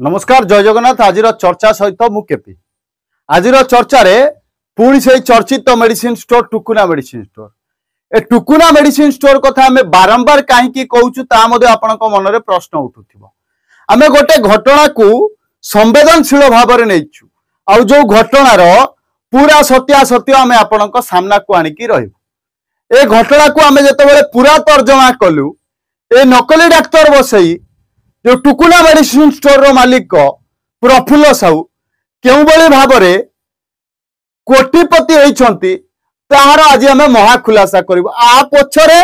नमस्कार जय जगन्नाथ। आज चर्चा सहित मु केपी। आज चर्चा पुणी से चर्चित मेडिसिन स्टोर टुकुना मेडिसिन स्टोर। ए टुकुना मेडिसिन स्टोर कथा आम बारंबार कहीं कहूँ आपण मन में प्रश्न उठुव। आम गोटे घटना को संवेदनशील भाव में नहीं आउ जो घटनार पूरा सत्यासत्य आम आपण सामना को आणिकी रही। ए घटना को आम जो पूरा तर्जमा कलु ए नकली डाक्तर बसई जो टुकुना मेडिसिन स्टोर मालिक प्रफुल्ल साहू क्यों भाव में कोटिपति होती तार आज आम महाखुलासा करूँ। आ पछरे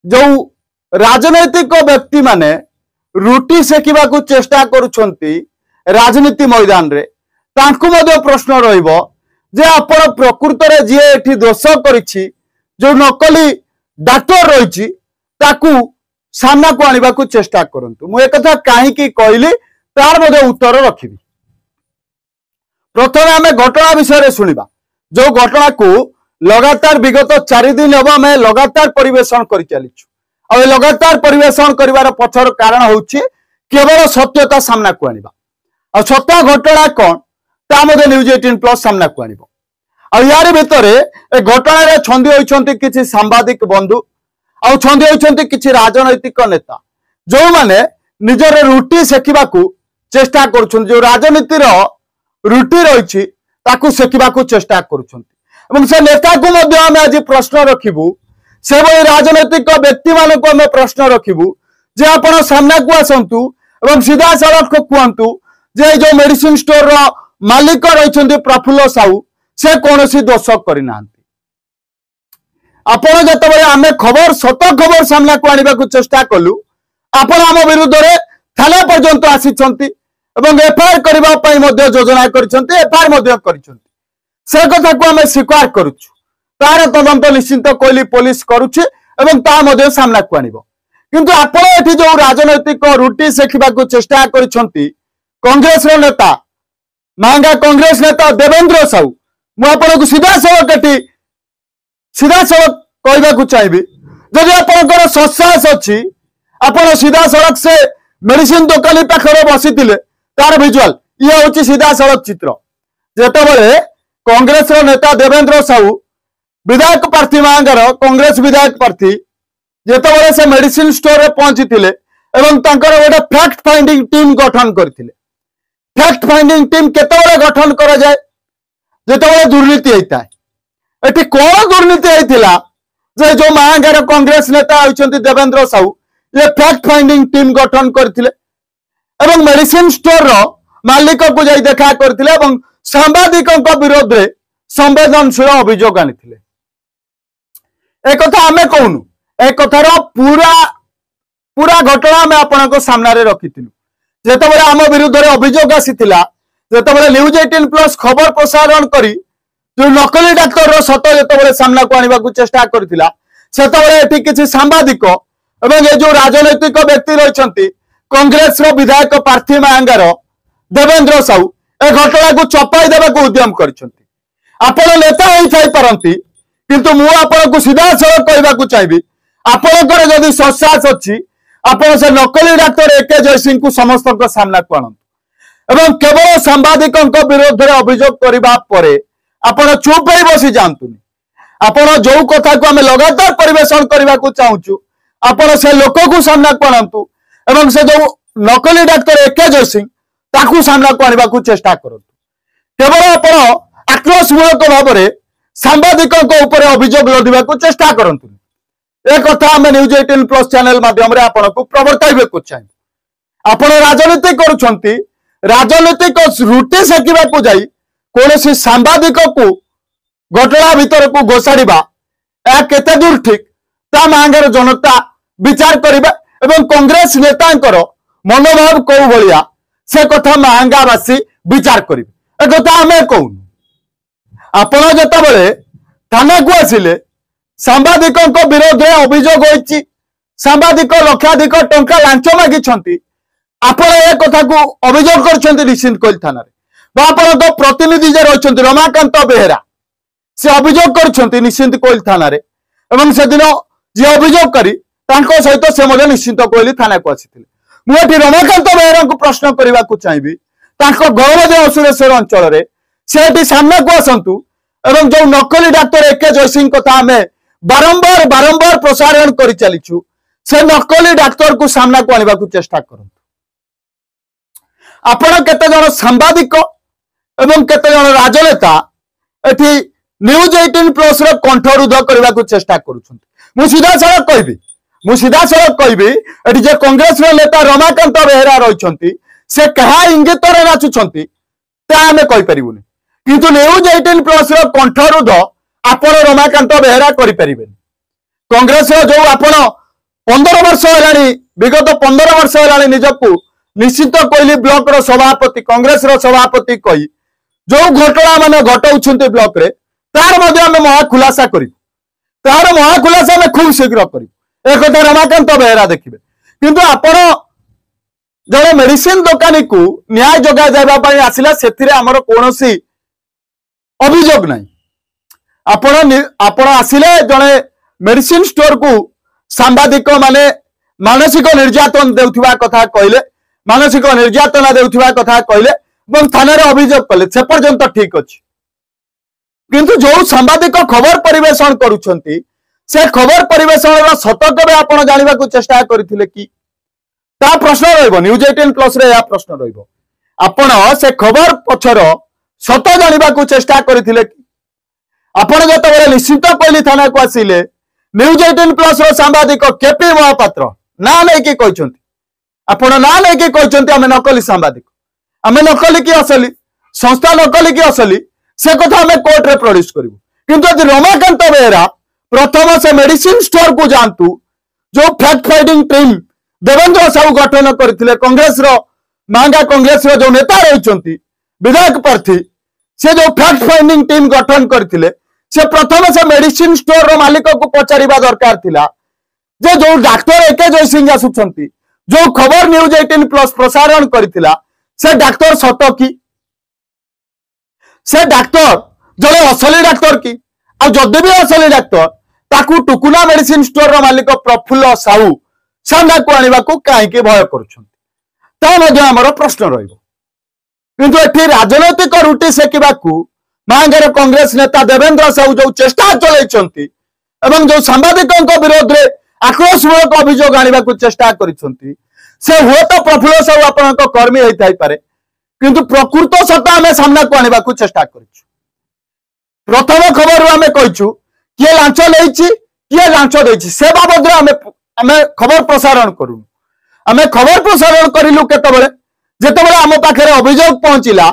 जो राजनैतिक व्यक्ति माने रुटी सेकिबा को चेष्टा करुछंती राजनीति मैदान रे तांकु मध्य प्रश्न रहिबो जे आपण प्रकृत रे जे एठी दोष करिछि जो नकली डाक्टर रहिछि ताकू सामना को आनिबा को चेष्टा करंतु। मु एक कथा काहे कहली तार मध्य उत्तर रखिबी। प्रथम आम घटना विषय शुणा जो घटना को लगातार विगत 4 दिन हम आम लगातार परिवेशन कर चलीचु। और लगातार परिवेशन करिवार पछर कारण होछि केवल सत्यता सामना को आनिबा। और सत्य घटना कौन ता मध्य न्यूज 18+ सामना को आनिबो। और यार भितर ए घटना रे छंदी होइछंती किछि सांबादिक बंधु आउ छंदी होइछंती किछि राजनैतिक नेता जो माने निजर रुटी सेकिबा को चेष्टा करुछन। जो राजनीति रो रुटी रहिछि ताकू सेकिबा को चेष्टा करुछन। एवं से नेता को मध्य हम आज प्रश्न रखिबु। से भली राजनैतिक व्यक्ति मान को हम प्रश्न रखिबु जे आपण सामना को आसंतु एवं सीधा सड़क को कहंतु जे जो मेडिसिन स्टोर रो मालिक रहिछंती प्रफुल्ल साहू से कोनोसी दोष करिना। आपण जतबे आमे खबर सत खबर सामना को आनिबा को चेष्टा कलु आपण आम विरुद्ध रे थाना पर्यंत आसीछंती एवं एफआईआर करबा पई मध्ये योजना करिसंती एफआईआर मध्ये करिसंती। से कथा को आमे स्वीकार करूछु। तार तदंत निश्चित कोइली पुलिस करूछि एवं ता मध्ये सामना को आनिबो। किंतु आपण एठी जो राजनैतिक रुटी सेखिबा को चेष्टा करिसंती कांग्रेस रो नेता महंगा कांग्रेस नेता देवेंद्र साहू मु आपण को सीधा सड़क कहवाक चाहिए जदि आपंकर सत्साहस अच्छी आपण सीधा सड़क से मेडिसिन दुकानी पाखे बसी तार भिजुआल ये हूँ सीधा सड़क चित्र। जितेबाला कांग्रेस नेता देवेंद्र साहू विधायक प्रार्थी मांगर कांग्रेस विधायक प्रार्थी जितेबाला से मेडिसिन स्टोर रे पहुंची गोटे फैक्ट फाइंडिंग टीम गठन करते। फैक्ट फाइंडिंग टीम केतबेले गठन करा जाए जितेबाला दुर्नीति होता है। एटी कौन दुर्नीति होता जे जो महांगार कांग्रेस नेता होइछंती देवेंद्र साहू ये फैक्ट फाइंडिंग टीम गठन करथिले एवं मेडिसिन स्टोर रो मालिक को जाई देखा करथिले एवं सांबादिकों विरोध रे संवेदनशील अभियोग आनिथिले। ए कथा हमें कहूनु ए कथार पूरा घटना हमें आपनको सामने रे रखिथिलु। जेतेबेले आम विरुद्ध रे अभियोग आसीथिला जेतेबेले न्यूज 18+ खबर प्रसारण करी जो नकली डाक्तर सत जो सामना को आने को चेष्टा करथिला सेतेबेले एठी किछि सांबादिक एवं ये जो राजनैतिक व्यक्ति रहिछंती कांग्रेस रो विधायक प्रार्थी महांगार देवेंद्र साहू ए घटना को चपाई देबा को उद्यम करिछंती। आपण नेता होई थाई परंती किंतु मु आपण को सीधा सड़क कहबा को चाहिबी आपणकर जदि सत्साहस अछि आपण से नकली डाक्तर एके जय सिंह को समस्त को सामना को आनंतु एवं केवल सांबादिकों विरोध रे अभियोग करबा परे आपण चुप ही बसी जातुनि। आपण जो कथा को आम लगातार परिवेशन करने को चाहूँ आपण से लोक को सामना को आनतु एवं से जो नकली डाक्तर एके जय सिंह ताकू सामना को आने को चेष्टा करतु। केवल आपण आक्रोशमूलक भाव में सांबादिकों ऊपर अभियोग लदिबा को चेष्टा करतु। ए कथा आम न्यूज 18+ चैनल माध्यम आपण को प्रवर्ताइबे को चाहिए। आपण राजनीति करुछंती राजनीतिक रुटी सेकिबा को जाई कौन सांबादिक को घटना भीतर को घोषाड़ा या केते दूर ठीक ता मांगर जनता विचार करिबा एवं कांग्रेस नेतांकर मनोभाव कौ भलिया से कथा महंगावासी विचार करिबे। ए कथा हमें कहून आपण जतबेले थाना को आसिले सांबादिकों विरोध में अभियोग होइछि सांबादिक लक्षाधिक टंका लांच मागिछंती आपण ए कथा को अभियोग करछंती निश्चित कोइल थाना रे बापन प्रतिनिधि जे रही रमाकांत बेहेरा से अभियोग कर निश्चिंत कोइल थाना रे एवं से दिन जी अभियोग करी सहित से निश्चिंत कोइल थाना को आसी मुझे रमाकांत बेहरा को प्रश्न करने को चाहिए गौरव असुरेश्वर अंचल से सामना को आसतु एवं जो नकली डाक्तर एके जयसिंह कथा आम बारंबार बारंबार प्रसारण कर चलीचु से नकली डाक्तर को सामना को आने को चेष्टा करूँ आपण केते जन सांबादिक एवं केते जन राजनेता एठी न्यूज 18+ रो कंठरुद्ध करने को चेष्टा करूछन मु सीधा सड़क कहबी एठी जे कांग्रेस रो नेता रमाकांत बेहरा रहिछंती से कहा इंगित रे नाचुछंती ता हमें कहि परिबुनी किंतु न्यूज 18+ रो कंठरुद्ध आपण रमाकांत बेहरा करि परिबेनी कांग्रेस रो जो आपण 15 वर्ष हेलानी विगत 15 वर्ष हेलानी निजकू निश्चित कोइली ब्लॉक रो सभापति कांग्रेस रो सभापति कही जो घटना माने घटाउछंती ब्लॉक रे तार मध्ये हम महाखुलासा करी तार महाखुलासा में खूब शीघ्र करी एक रमाकांत बेहरा देखिए किंतु आपण जड़े मेडिसिन दुकानी को न्याय जगा जाबा आसिला सेथिरे हमर कोनोसी अभियोग नहीं आपण आसिले जड़े मेडिसिन स्टोर को सांबादिक माने मानसिक निर्यातन देउथिबा कथा कहले मानसिक निर्यातना देउथिबा कथा कहले थाना अभियोग कले से पर्यंत ठीक अच्छे किंतु जो सांबादिक खबर परिवेशन करुछंती से खबर परिवेशन सत केबे आपण जानिबा को चेष्टा करथिले कि ता प्रश्न रहइबो न्यूज 18+ रे या प्रश्न रहइबो आपण से खबर पछर सत जानिबा को चेष्टा करथिले कि आपण जतबेले निश्चित कोइली थाना को आसिले न्यूज 18+ रो सांबादिक केपी महापात्र ना नै कि कहचंती आपण ना नै कि कहचंती आमे नकली सांबादिक आमे नकली कि असली संस्था नकली कि असली से कथा आमे कोर्ट रे प्रोड्यूस करिवो किंतु यदि रमाकांत बेहरा प्रथम से मेडिसिन स्टोर को जानतु जो fact finding team Devendra Sahu गठन करथिले कांग्रेस रो महंगा कांग्रेस रो जो नेता रहिचंती विधायक प्रार्थी से जो फैक्ट फाइंडिंग टीम गठन करथिले से प्रथम से मेडिसिन स्टोर रो मालिक को पचारिबा दरकार थिला जे जो डॉक्टर एके जयसिंह आसुछंती जो खबर न्यूज 18+ प्रसारण करथिला से डॉक्टर सत की से डॉक्टर जड़े असली डॉक्टर की आ जदि भी असली डॉक्टर ताकू टुकुना मेडिसिन स्टोर रो मालिक प्रफुल्ल साहू सामना को आनिबा को काहे के भय करूछंती ता मध्ये हमर प्रश्न रहिबो किंतु एठी राजनैतिक रुटी सेकिबाकू महांगार कांग्रेस नेता देवेंद्र साहू जो चेष्टा चलैछंती एवं जो सांबादिकों विरोध रे आक्रोशमूलक अभियोग आनिबा को चेष्टा करिछंती से हो तो प्रफुल्ल साहू आपनक कर्मी होइथाइ पारे किंतु प्रकृत सत्ता आमे सामना को आनिबा को चेष्टा करिछु प्रथम खबर आमे कहिछु किए लांच लेछि किए लांच देछि से बाबद आमे खबर प्रसारण करू आमे खबर प्रसारण करिलु केतबेले जेतबेले आम पाखरे अभियोग पहुंचिला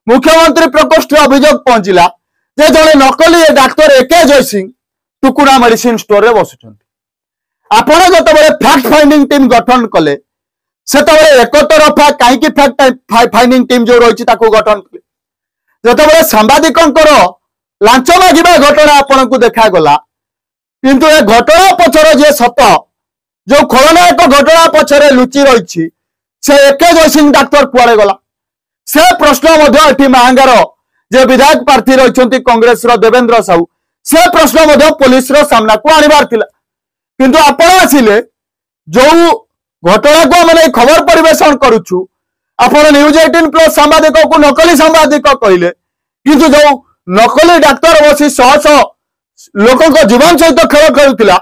मुख्यमंत्री प्रकोष्ठ अभियोग पहुंचिला जे जने नकली डाक्टर एके जयसिंह टुकुना मेडिसिन स्टोर रे बसुछंती आपण जेतबेले फैक्ट फाइंडिंग टीम गठन कले सेतबेले एक तरफा काहेकि फैक्ट फाइंडिंग टीम जो रहिछि ताको गठन कले जेतबेले सांबादिकंकर लांच मागिबा घटना आपण को देखा गला किंतु ए घटना पछर जे सत जो खलनायक घटना पछरे लुचि रहिछि से एके जयसिंह डाक्टर कुआड़े गला से प्रश्न मध्य एठी महांगार जे विधायक प्रार्थी रहिछंती कांग्रेस रो देवेंद्र साहू से प्रश्न मध्य पुलिस रो सामना को आनिबार थिला किंतु आपण आसिले जो घटना को माने खबर परिवेशन करूछु आपण न्यूज 18+ सांबादिक को नकली सांबादिक कहले किंतु जो नकली डाक्तर बसी शह शह लोक जीवन सहित खेल खेलुला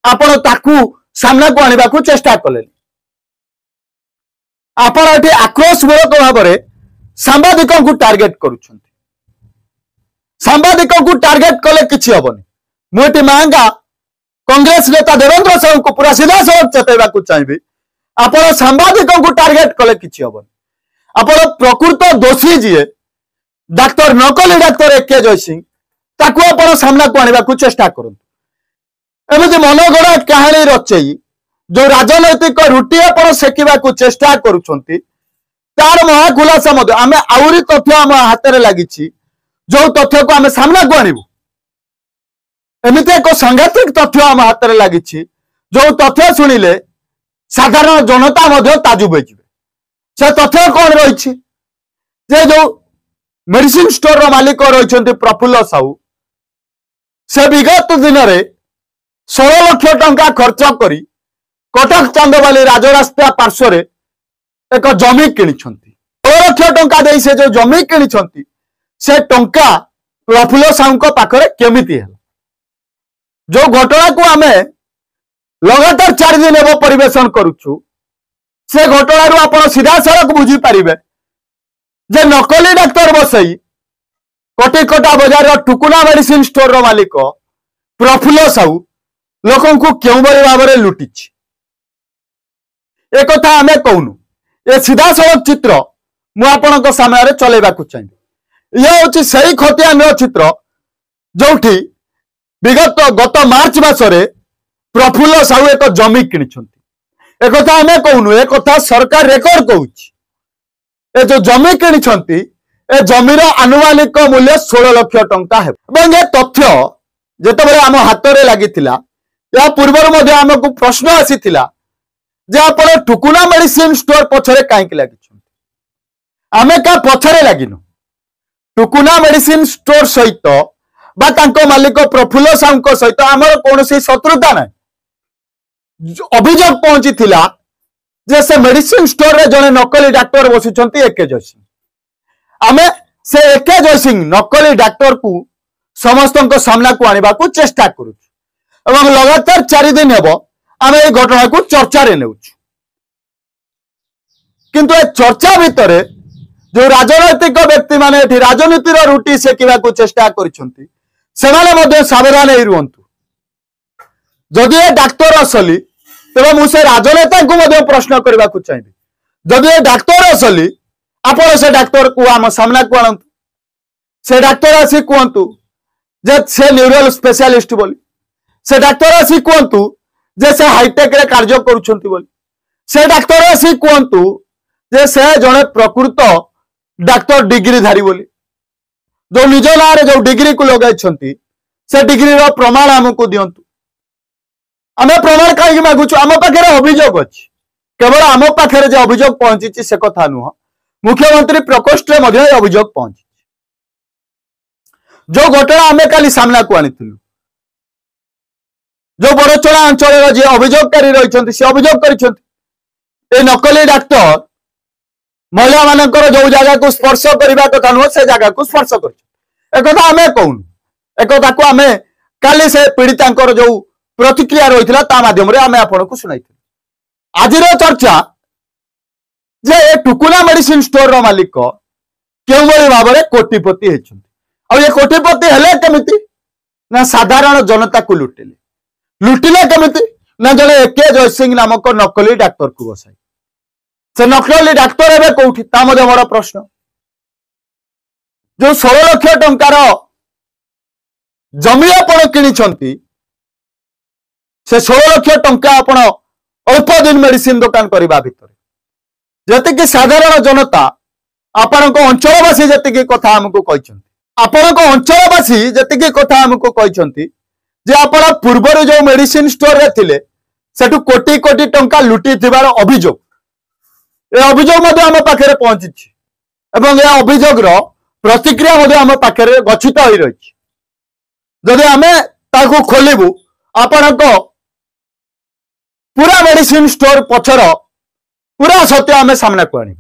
आपण ताकू सामना को आनिबा को चेष्टा कले आपण एठी आक्रोशमूलक भाव में सांबादिक को टार्गेट करूछंती सांबादिक को टार्गेट कले किछि हबनी मुठी महंगा कांग्रेस नेता देवेंद्र साहू को पूरा सीधा सड़क चेतैबा को चाहिए आपण सांबादिक को टार्गेट कले किछि हबनी आपण प्रकृत दोषी जीए डाक्तर नकली डाक्तर एके जयसिंह ताकू आपण सामना को आनिबा को चेष्टा करंतु एमति मनगढ़ा कहानी रचई जो राजनैतिक रुटी आपण सेकिबा को चेष्टा करूछंती तार महाखुलासा मध्य आमे आउरी तथ्य आम हाथ में लगी जो तथ्य को आमे सामना को आनिबु एमती एक सांघातिक तथ्य आम हाथ में लगी जो तथ्य शुणिले साधारण जनता मध्य ताजुब हो से तथ्य कौन रही जो मेडिसिन स्टोर मालिक रही प्रफुल्ल साहू से विगत दिन में 16 लाख टंका खर्च करी कटक चांदबाली राजरास्ता पार्श्व एक जमी कि 16 लाख टंका दे से जो जमी कि से टंका प्रफुल्ल साहू पाखरे केमिति है जो घटना को आम लगातार 4 दिन एवं परिवेशन करुचु से घटना आप सीधा सड़क बुझी पारे जे नकली डाक्तर बसई कटिकटा बजार टुकुना मेडिसिन स्टोर रो मालिक प्रफुल्ल साहू लोकों को क्यों भाव में लुटी एक आम कहूनु ये सीधा सड़क चित्र मुझे सामने चलैवा चाहिए यह हूँ से खतियान चित्र जो विगत गत मार्च मासरे प्रफुल्ल साहू एक जमी कि एक आम कहूनु एक सरकार रेकर्ड कहूँ जो जमी कि जमीर आनुमानिक मूल्य 16 लाख टंका है ये तथ्य जिते आम हाथ में लगी या पूर्व आमको प्रश्न आसी जे आप टुकुना मेडिसिन स्टोर पछरे कहीं लगी आम क्या पछरे लगिनु टुकुना मेडिसिन स्टोर सहित मालिक प्रफुल्ल साहू सहित आमर कौन शत्रुता ना अभियोग पहुंची जे से मेडिसिन स्टोर रे जड़े नकली डाक्तर बसुंट एके जयसिंह आम से एके जयसिंह नकली डाक्तर को समस्त सामना को आने को चेष्टा करुँ लगातार 4 दिन हेब आम ये घटना को चर्चा नौ किंतु ए चर्चा भितर जो राजनैतिक व्यक्ति माने राजनीतिर रुटी सेकिबा को चेष्टा करिसेंती सावधान ही रुहतु जदि ये डाक्तर असली तेज मुझे राजनेता को प्रश्न करने को चाहिए जदि ये डाक्तर असली आप से डाक्तर को आम सामना को आणतु से डाक्तर आसी कहतु जे से न्यूरोल स्पेशलिस्ट बोली से डाक्तर आसी कहतु जे से हाईटेक रे कार्य करुछंती बोली से डाक्तर आसी कहतु जे से जड़े प्रकृत डाक्तर डिग्रीधारी बोली जो निज ना जो डिग्री को लगाई से डिग्री रो प्रमाण आमको दिंतु आम प्रमाण कहीं मागुचु आम पाखे अभियोग अच्छी केवल आम पाखे जो अभियोग पहुंची से कथा नुह मुख्यमंत्री प्रकोष्ठ में अभियोग पहुंची जो घटना आम काली सामना को आनी जो बड़चणा अंचल जी अभियोगकारी रही से अभियोग कर नकली डाक्तर महिला मानकर जो जगह को स्पर्श करने कथा नुह से जगह को स्पर्श कर आम कहूनु एक आम काली से पीड़िता जो प्रतिक्रिया रही माध्यम आम आपन को शुणाई आज चर्चा जे टुकुना मेडिसिन स्टोर रो मालिक क्यों भाव में कोटिपति होती ये कोटिपति हेले केमिति ना साधारण जनता को लुटिले केमिति ना जड़े एके जयसिंह नामक नकली डाक्तर को बसाई से नकली डाक्तर एवं कौटी मोर प्रश्न जो 16 लाख टंकार जमी आपण कि से 16 लाख टंका आपण अल्प दिन मेडिसिन दुकान करने भितर जी साधारण जनता आपण अंचलवासी जी कथा आमको आपण अंचलवासी जी कथा आमको जे आपण पूर्वर जो मेडिसिन स्टोर रे थिले सेठु कोटी कोटी टंका लुटी थिबार अभियोग ए अभियोग आम पाखे पहुंची एवं यह अभियोग प्रतिक्रिया आम पाखे गच्छित हो रही जदि आम खोलू आपण पूरा मेडिसिन स्टोर पछर पूरा सत्य आम सामना को आनी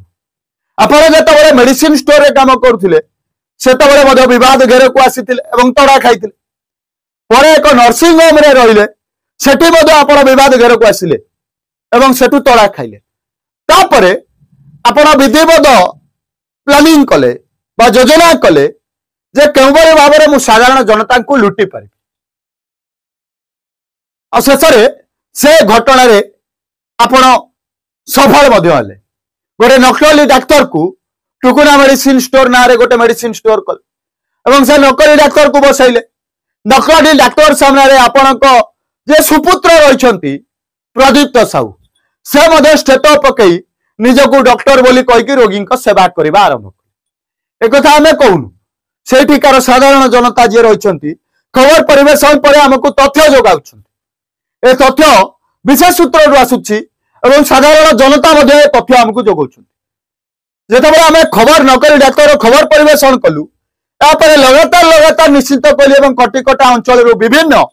आपड़ जो मेडिसिन स्टोर रे काम करुले से बद घेर को आसी तड़ा खाई पर एक नर्सिंग होम रे रहिले सेठी आप बद घेर को आसिले सेठू तड़ा खाइले तापरे आपण विधिवत प्लानिंग कले योजना कले जे केउ भाव में मु साधारण जनता को लुटि पारि शेष से घटना रे आपण सफल गोटे नकली डाक्तर को टुकुना मेडिसिन स्टोर ना गोटे मेडिसिन स्टोर कले से नकली डाक्तर को बसैले नकली डाक्तर सामने आपण जे सुपुत्र रही प्रदीप्त साहू से स्टेट पकई निजको डॉक्टर बोली कहीकि रोगी सेवा करने आरंभ कले एक आम कहूनु से साधारण जनता जी रही खबर परिवेशन पर आमको तथ्य जोगाऊ ए तथ्य विशेष सूत्र आसूची साधारण जनता तथ्य आमको जोगाउछन जेतेबेले आम खबर नकली डाक्तर खबर परिवेशन कलु तापर लगातार निश्चित कलु कटिकटा अंचल विभिन्न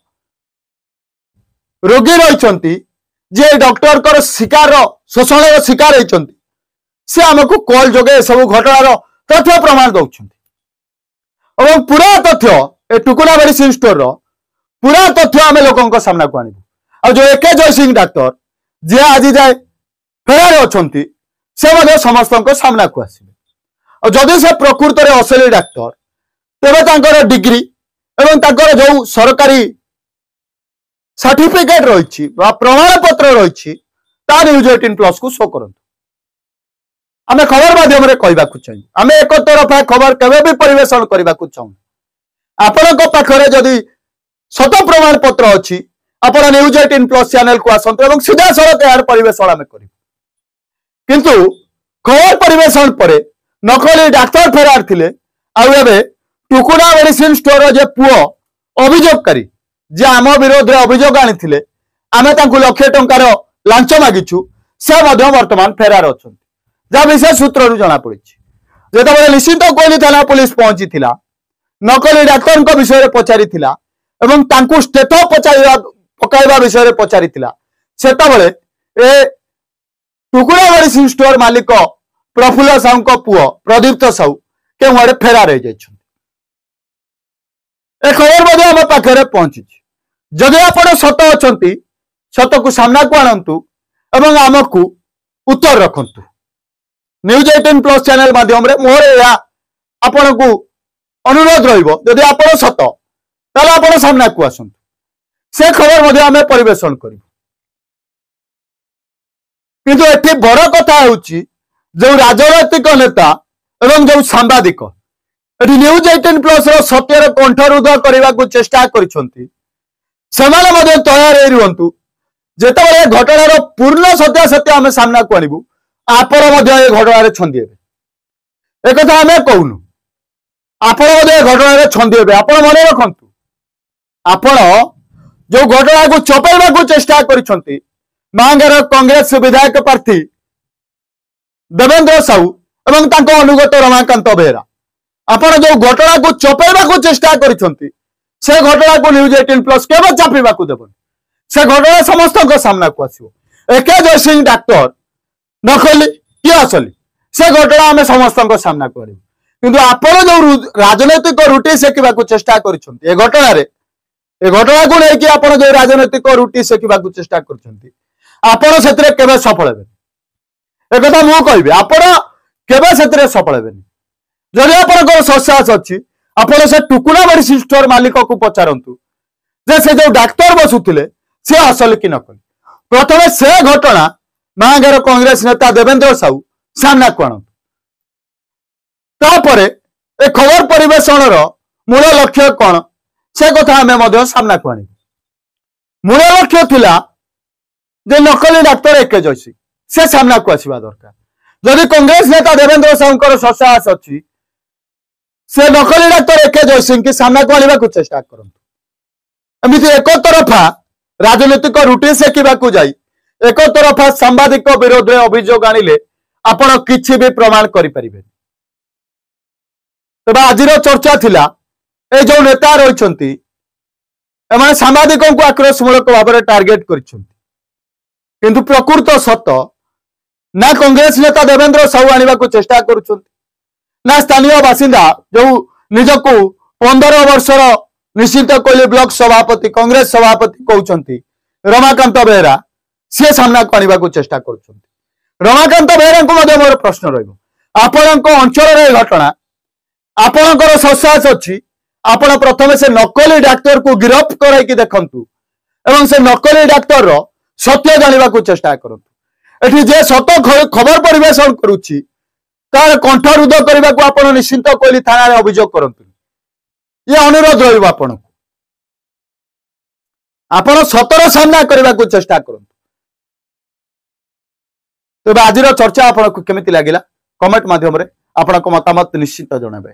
रोगी रही जे डॉक्टर शिकार शोषण शिकार होती से आमको कॉल जोगे सब घटनार तथ्य प्रमाण दौरान और पूरा तथ्य ए टुकुना मेडिसिन स्टोर पूरा तथ्य आम लोक सामना को आणबू आ जो एके जयसिंह डाक्तर जे आज जाए फेरार अच्छा से समस्त सामना को आसवे और जदि से प्रकृत में असली डाक्तर तेरे डिग्री एवं जो सरकारी सर्टिफिकेट रही प्रमाण पत्र रही न्यूज 18+ को शो करते आम खबर माध्यम कहवाक चाहिए आम एक तरफा खबर केवे भी परिवेशन करने को चाहूँ आपण पाखे जदि शत प्रमाण पत्र अच्छी आप न्यूज 18+ चैनल को आसतु सीधा सड़क यार परिवेशन आम कर किंतु खबर परिवेशन पर नकली डाक्तर फेरार थिले आउ टुकुना मेडिसिन स्टोर जे पुओ अभियोगकारी जे आम विरोध में अभियोग आनी आम लक्षे टंकार लांच मागिचु से वर्तमान फेरार अच्छा जहाँ विशेष सूत्र जना पड़ी जो निश्चित कोहली थाना पुलिस पहुंची नकली डाक्तर विषय में पचारि स्टेथ पकाइबा विषय में पचारि से टुकुड़ा मेडिसिन स्टोर मालिक प्रफुल्ल साहू पुओ प्रदीप्त साहू के फेरार हो जाइछन ए खबर आम पाखे पहुंची जदि आप सत अच्छा सत को सामना को आणतु एवं आमको उत्तर रखंतु न्यूज 18+ चैनल माध्यम मोर आपण को अनुरोध रही आप सत ताले आप सामना को आसतु से खबर आम परिवेशन करूँ किंतु एटी बड़ कथा होची जो राजनैतिक नेता एवं जो सांबादिक एटी न्यूज 18+ सत्यर कंठरुध करने को चेष्टा करिसंती सेमाने मध्य तैयार रुहतु जेतेबेले घटनार पूर्ण सत्यासत्य आम सामना को आणबू आपण ए घटना छंदी एक आम कहूनु आपण घटना छंदी आप मन रखु आपण जो घटना को चपेवा को चेष्टा करिसंती मांगर कांग्रेस विधायक प्रार्थी देवेंद्र साहू एवं तांको अनुगत रमाकांत बेहेरा आपण जो घटना को चपेवा को चेष्टा करिसंती से घटना को न्यूज 18+ केवल चापिबा को देबन से घटना समस्त सामना को आसो एके जयसिंह डाक्तर नकली कि असली से घटना आम समस्त सामना करूँ किंतु आपण जो राजनैतिक रुटी सेकिबा को चेष्टा करिसंती ए घटना को लेकिन आप जो राजनैतिक रुटी सेकिबा को चेष्टा करिसंती आपण सेतिरे केबे सफल हेबे एक कथा मु कहबी आपण केबे सेतिरे सफल हेबेनी जदि आपनकर ससास अछि आपण से टुकुना मेडिसिन स्टोर मालिक को पचारंतु जे से जो डाक्तर बसुथिले से असल कि नकली प्रथमे से घटना महागार कांग्रेस नेता देवेंद्र साहू सामना को आणंतु तापरे ए खबर परिवेशन मूल लक्ष्य कौन से कथा आम सामना को आणबु मूल लक्ष्य थिला जे नकली डाक्तर एके जयसिंह से सामना को आसवा दरकार जदि कांग्रेस नेता देवेंद्र साहू ससाहस अच्छी से नकली डाक्तर एके जयसिंह की सामना को आने को चेष्टा करंतु एमती एक तरफा राजनीतिक रुटी सेकिबा को जाई एक तरफा सांबादिक विरोध में अभियोग आनिले आपण किछि भी प्रमाण करि परिबे तबे आजिर चर्चा थिला ए जो नेता रहिसंती एमाने सांबादिकों को आक्रोशमूलक भाव में टार्गेट करिसंती किंतु प्रकृत सत ना कांग्रेस नेता देवेंद्र साहू आने को चेष्टा करुछंती ना स्थानीय बासिंदा जो निजको 15 वर्षर निश्चित कोहली ब्लॉक सभापति कांग्रेस सभापति कहउछंती रमाकांत बेहेरा सी सामना को आने को चेष्टा करुछंती रमाकांत बेहेरा को मध्य मोर प्रश्न रहिबो आपणक अंचल रे घटना आपणकर ससास अछि आपण प्रथमे से नकली डाक्तर को गिरफ्त कराई देखंतु एवं से नकली डाक्तर रो सत्य जानिबा को चेष्टा करंतु एठी जे सत खबर परिवेशन करूछि तार कंठरुध करने को आप निश्चिंत कोहली थाना रे अभियोग करंतु ये अनुरोध रहिबो आपण सतर सामना करने को चेष्टा करंतु तेबे आजिर चर्चा आपको केमिति लागिला कमेंट माध्यम रे आपनको मतामत निश्चित जणाबे।